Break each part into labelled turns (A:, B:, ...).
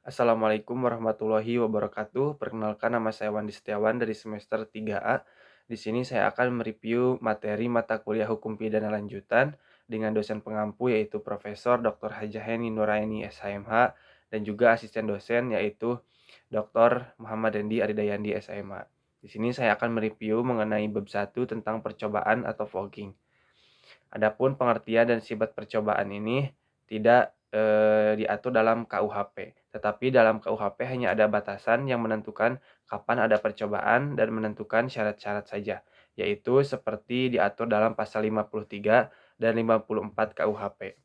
A: Assalamualaikum warahmatullahi wabarakatuh. Perkenalkan nama saya Wandi Setiawan dari semester 3A. Di sini saya akan mereview materi mata kuliah Hukum Pidana Lanjutan dengan dosen pengampu yaitu Profesor Dr. Hajah Heni Nuraini SHMH dan juga asisten dosen yaitu Dr. Muhammad Dendi Aridayandi SHMH. Di sini saya akan mereview mengenai bab 1 tentang percobaan atau fogging. Adapun pengertian dan sifat percobaan ini tidak diatur dalam KUHP, tetapi dalam KUHP hanya ada batasan yang menentukan kapan ada percobaan dan menentukan syarat-syarat saja, yaitu seperti diatur dalam pasal 53 dan 54 KUHP.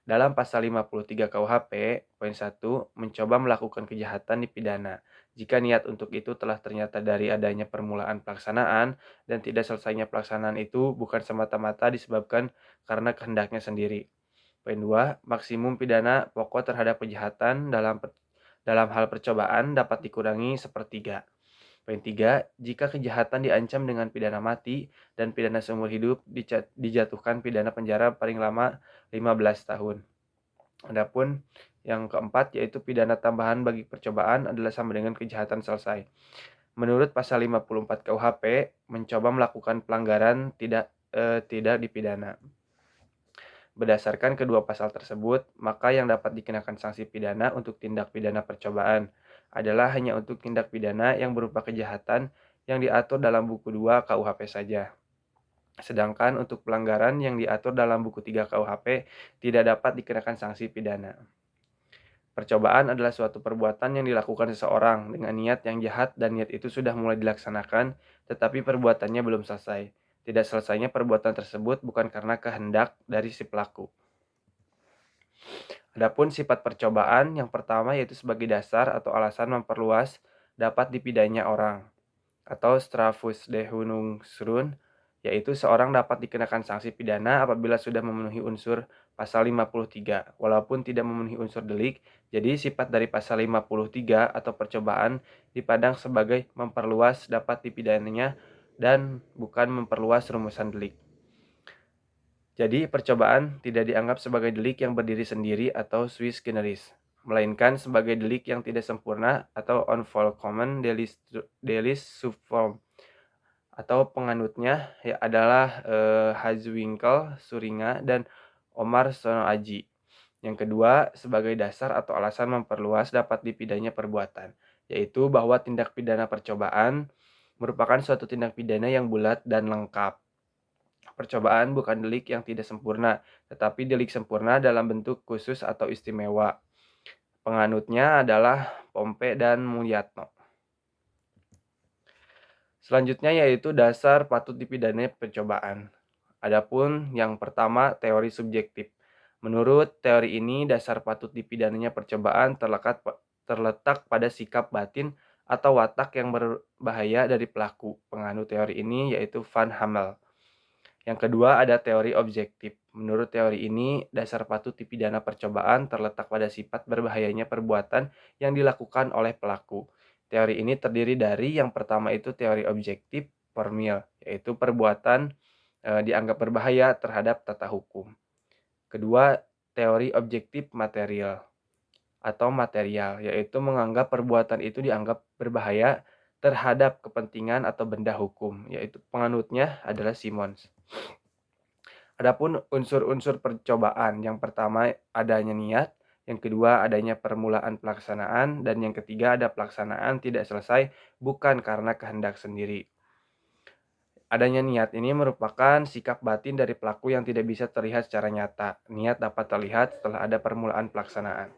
A: Dalam pasal 53 KUHP, poin 1, mencoba melakukan kejahatan dipidana. Jika niat untuk itu telah ternyata dari adanya permulaan pelaksanaan dan tidak selesainya pelaksanaan itu bukan semata-mata disebabkan karena kehendaknya sendiri. Poin 2, maksimum pidana pokok terhadap kejahatan dalam hal percobaan dapat dikurangi sepertiga. Poin 3, jika kejahatan diancam dengan pidana mati dan pidana seumur hidup dijatuhkan pidana penjara paling lama 15 tahun. Adapun yang keempat yaitu pidana tambahan bagi percobaan adalah sama dengan kejahatan selesai. Menurut pasal 54 KUHP, mencoba melakukan pelanggaran tidak dipidana. Berdasarkan kedua pasal tersebut, maka yang dapat dikenakan sanksi pidana untuk tindak pidana percobaan adalah hanya untuk tindak pidana yang berupa kejahatan yang diatur dalam buku 2 KUHP saja. Sedangkan untuk pelanggaran yang diatur dalam buku 3 KUHP tidak dapat dikenakan sanksi pidana. Percobaan adalah suatu perbuatan yang dilakukan seseorang dengan niat yang jahat dan niat itu sudah mulai dilaksanakan, tetapi perbuatannya belum selesai. Tidak selesainya perbuatan tersebut bukan karena kehendak dari si pelaku. Adapun sifat percobaan yang pertama yaitu sebagai dasar atau alasan memperluas dapat dipidanya orang atau strafusdehunungsrun, yaitu seorang dapat dikenakan sanksi pidana apabila sudah memenuhi unsur pasal 53 walaupun tidak memenuhi unsur delik. Jadi sifat dari pasal 53 atau percobaan dipandang sebagai memperluas dapat dipidananya dan bukan memperluas rumusan delik. Jadi, percobaan tidak dianggap sebagai delik yang berdiri sendiri atau sui generis, melainkan sebagai delik yang tidak sempurna atau unvollkommen delis subform, atau penganutnya adalah Hazewinkel, Suringa, dan Omar Sonoaji. Yang kedua, sebagai dasar atau alasan memperluas dapat dipidana perbuatan, yaitu bahwa tindak pidana percobaan merupakan suatu tindak pidana yang bulat dan lengkap. Percobaan bukan delik yang tidak sempurna, tetapi delik sempurna dalam bentuk khusus atau istimewa. Penganutnya adalah Pompe dan Mulyatno. Selanjutnya yaitu dasar patut dipidana percobaan. Adapun yang pertama, teori subjektif. Menurut teori ini, dasar patut dipidananya percobaan terletak pada sikap batin atau watak yang berbahaya dari pelaku. Penganut teori ini yaitu Van Hamel. Yang kedua ada teori objektif. Menurut teori ini, dasar patut dipidana percobaan terletak pada sifat berbahayanya perbuatan yang dilakukan oleh pelaku. Teori ini terdiri dari yang pertama itu teori objektif formil, yaitu perbuatan dianggap berbahaya terhadap tata hukum. Kedua, teori objektif material atau material, yaitu menganggap perbuatan itu dianggap berbahaya terhadap kepentingan atau benda hukum, yaitu penganutnya adalah Simons. Adapun unsur-unsur percobaan, yang pertama adanya niat, yang kedua adanya permulaan pelaksanaan, dan yang ketiga ada pelaksanaan tidak selesai bukan karena kehendak sendiri. Adanya niat ini merupakan sikap batin dari pelaku yang tidak bisa terlihat secara nyata. Niat dapat terlihat setelah ada permulaan pelaksanaan.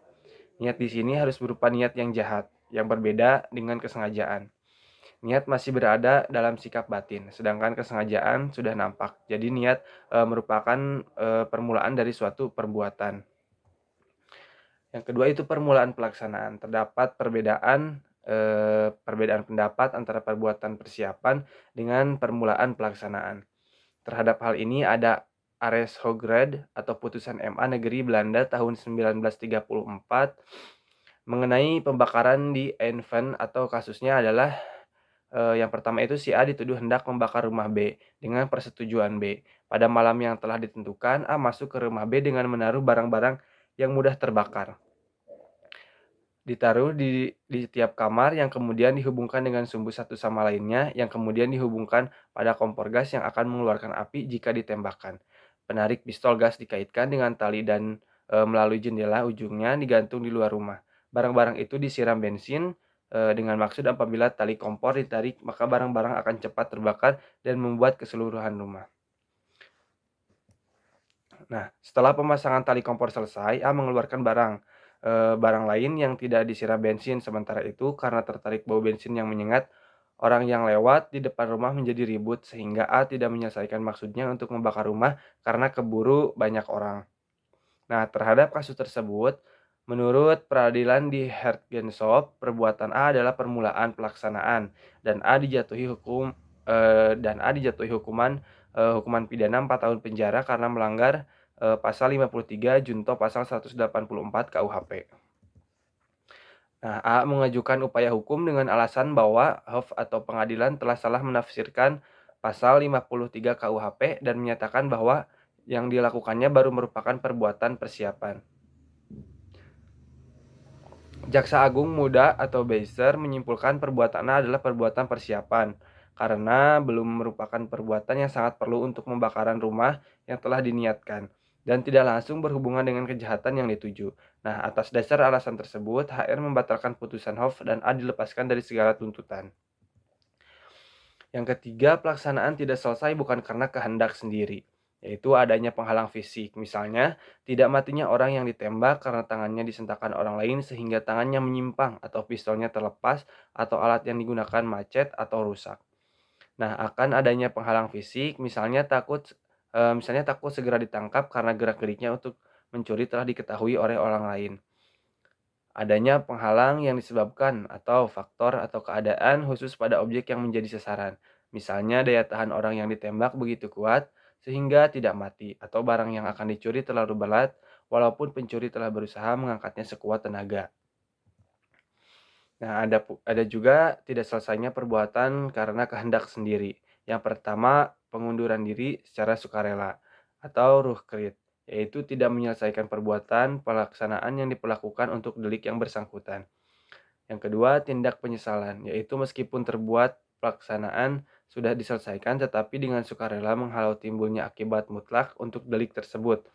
A: Niat di sini harus berupa niat yang jahat, yang berbeda dengan kesengajaan. Niat masih berada dalam sikap batin, sedangkan kesengajaan sudah nampak. Jadi niat merupakan permulaan dari suatu perbuatan. Yang kedua itu permulaan pelaksanaan. Terdapat perbedaan pendapat antara perbuatan persiapan dengan permulaan pelaksanaan. Terhadap hal ini ada Ares Hograd atau putusan MA Negeri Belanda tahun 1934 mengenai pembakaran di Eindhoven, atau kasusnya adalah yang pertama itu si A dituduh hendak membakar rumah B dengan persetujuan B. Pada malam yang telah ditentukan, A masuk ke rumah B dengan menaruh barang-barang yang mudah terbakar. ditaruh di tiap kamar yang kemudian dihubungkan dengan sumbu satu sama lainnya yang kemudian dihubungkan pada kompor gas yang akan mengeluarkan api jika ditembakkan. Penarik pistol gas dikaitkan dengan tali dan melalui jendela ujungnya digantung di luar rumah. Barang-barang itu disiram bensin dengan maksud apabila tali kompor ditarik maka barang-barang akan cepat terbakar dan membuat keseluruhan rumah. Nah, setelah pemasangan tali kompor selesai, A mengeluarkan barang lain yang tidak disiram bensin. Sementara itu, karena tertarik bau bensin yang menyengat, orang yang lewat di depan rumah menjadi ribut sehingga A tidak menyelesaikan maksudnya untuk membakar rumah karena keburu banyak orang. Nah, terhadap kasus tersebut, menurut peradilan di Hertgenshop, perbuatan A adalah permulaan pelaksanaan dan A dijatuhi hukuman pidana 4 tahun penjara karena melanggar pasal 53 junto pasal 184 KUHP. Nah, A mengajukan upaya hukum dengan alasan bahwa Hof atau pengadilan telah salah menafsirkan pasal 53 KUHP dan menyatakan bahwa yang dilakukannya baru merupakan perbuatan persiapan. Jaksa Agung Muda atau Beiser menyimpulkan perbuatan A adalah perbuatan persiapan karena belum merupakan perbuatan yang sangat perlu untuk pembakaran rumah yang telah diniatkan dan tidak langsung berhubungan dengan kejahatan yang dituju. Nah, atas dasar alasan tersebut, HR membatalkan putusan Hof dan A dilepaskan dari segala tuntutan. Yang ketiga, pelaksanaan tidak selesai bukan karena kehendak sendiri, yaitu adanya penghalang fisik. Misalnya, tidak matinya orang yang ditembak karena tangannya disentakkan orang lain sehingga tangannya menyimpang atau pistolnya terlepas atau alat yang digunakan macet atau rusak. Nah, akan adanya penghalang fisik, misalnya takut segera ditangkap karena gerak-geriknya untuk mencuri telah diketahui oleh orang lain. Adanya penghalang yang disebabkan atau faktor atau keadaan khusus pada objek yang menjadi sasaran. Misalnya daya tahan orang yang ditembak begitu kuat sehingga tidak mati atau barang yang akan dicuri terlalu berat walaupun pencuri telah berusaha mengangkatnya sekuat tenaga. Nah, ada juga tidak selesainya perbuatan karena kehendak sendiri. Yang pertama, pengunduran diri secara sukarela atau ruhkrit, yaitu tidak menyelesaikan perbuatan pelaksanaan yang diperlakukan untuk delik yang bersangkutan. Yang kedua, tindak penyesalan, yaitu meskipun terbuat pelaksanaan sudah diselesaikan tetapi dengan sukarela menghalau timbulnya akibat mutlak untuk delik tersebut.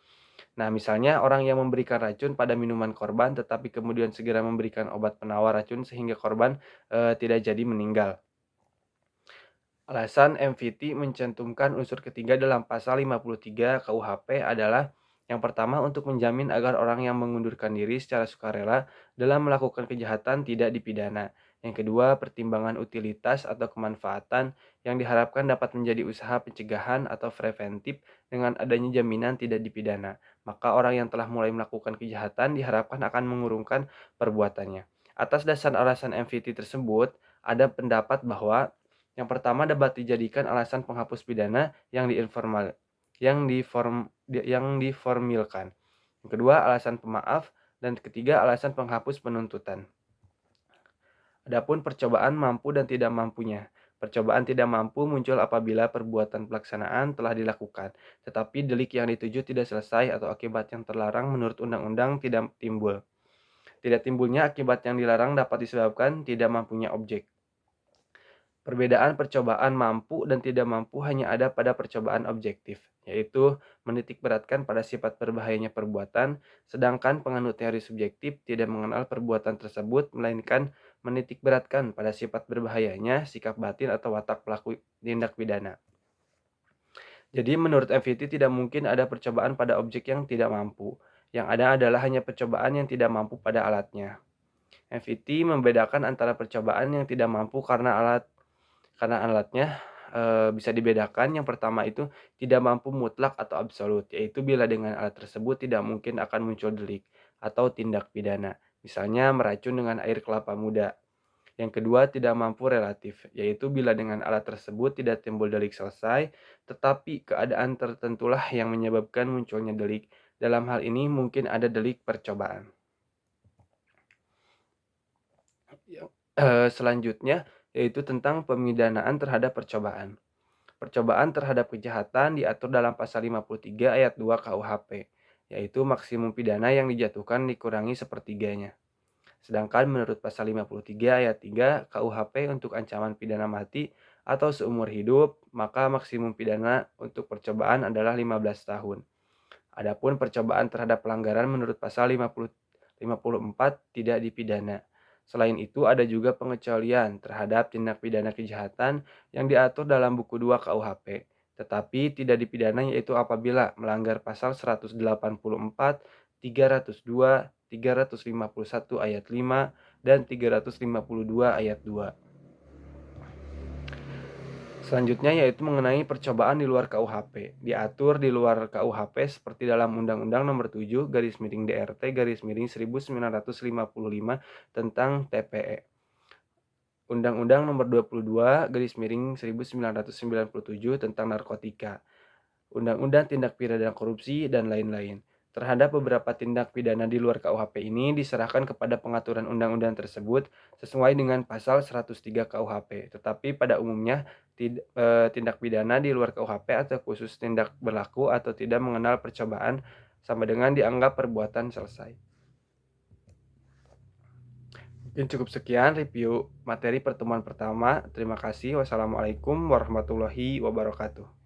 A: Nah, misalnya orang yang memberikan racun pada minuman korban tetapi kemudian segera memberikan obat penawar racun sehingga korban tidak jadi meninggal. Alasan MVT mencantumkan unsur ketiga dalam pasal 53 KUHP adalah yang pertama untuk menjamin agar orang yang mengundurkan diri secara sukarela dalam melakukan kejahatan tidak dipidana. Yang kedua, pertimbangan utilitas atau kemanfaatan yang diharapkan dapat menjadi usaha pencegahan atau preventif dengan adanya jaminan tidak dipidana. Maka orang yang telah mulai melakukan kejahatan diharapkan akan mengurungkan perbuatannya. Atas dasar alasan MVT tersebut, ada pendapat bahwa yang pertama dapat dijadikan alasan penghapus pidana yang diformilkan. Yang kedua, alasan pemaaf dan ketiga alasan penghapus penuntutan. Adapun percobaan mampu dan tidak mampunya. Percobaan tidak mampu muncul apabila perbuatan pelaksanaan telah dilakukan, tetapi delik yang dituju tidak selesai atau akibat yang terlarang menurut undang-undang tidak timbul. Tidak timbulnya akibat yang dilarang dapat disebabkan tidak mampunya objek. Perbedaan percobaan mampu dan tidak mampu hanya ada pada percobaan objektif, yaitu menitikberatkan pada sifat berbahayanya perbuatan, sedangkan penganut teori subjektif tidak mengenal perbuatan tersebut, melainkan menitikberatkan pada sifat berbahayanya sikap batin atau watak pelaku tindak pidana. Jadi menurut MVT tidak mungkin ada percobaan pada objek yang tidak mampu. Yang ada adalah hanya percobaan yang tidak mampu pada alatnya. MVT membedakan antara percobaan yang tidak mampu karena alatnya bisa dibedakan. Yang pertama itu tidak mampu mutlak atau absolut, yaitu bila dengan alat tersebut tidak mungkin akan muncul delik atau tindak pidana, misalnya meracun dengan air kelapa muda. Yang kedua, tidak mampu relatif, yaitu bila dengan alat tersebut tidak timbul delik selesai, tetapi keadaan tertentulah yang menyebabkan munculnya delik. Dalam hal ini mungkin ada delik percobaan. Selanjutnya, yaitu tentang pemidanaan terhadap percobaan. Percobaan terhadap kejahatan diatur dalam pasal 53 ayat 2 KUHP, yaitu maksimum pidana yang dijatuhkan dikurangi sepertiganya. Sedangkan menurut pasal 53 ayat 3 KUHP untuk ancaman pidana mati atau seumur hidup, maka maksimum pidana untuk percobaan adalah 15 tahun. Adapun percobaan terhadap pelanggaran menurut pasal 54 tidak dipidana. Selain itu ada juga pengecualian terhadap tindak pidana kejahatan yang diatur dalam buku 2 KUHP, tetapi tidak dipidana yaitu apabila melanggar pasal 184, 302, 351 ayat 5, dan 352 ayat 2. Selanjutnya yaitu mengenai percobaan di luar KUHP. Diatur di luar KUHP seperti dalam Undang-Undang Nomor 7 DRT 1955 tentang TPE. Undang-Undang Nomor 22 1997 tentang narkotika. Undang-Undang Tindak Pidana Korupsi, dan lain-lain. Terhadap beberapa tindak pidana di luar KUHP ini diserahkan kepada pengaturan undang-undang tersebut sesuai dengan pasal 103 KUHP. Tetapi pada umumnya tindak pidana di luar KUHP atau khusus tindak berlaku atau tidak mengenal percobaan sama dengan dianggap perbuatan selesai. Mungkin cukup sekian review materi pertemuan pertama. Terima kasih. Wassalamualaikum warahmatullahi wabarakatuh.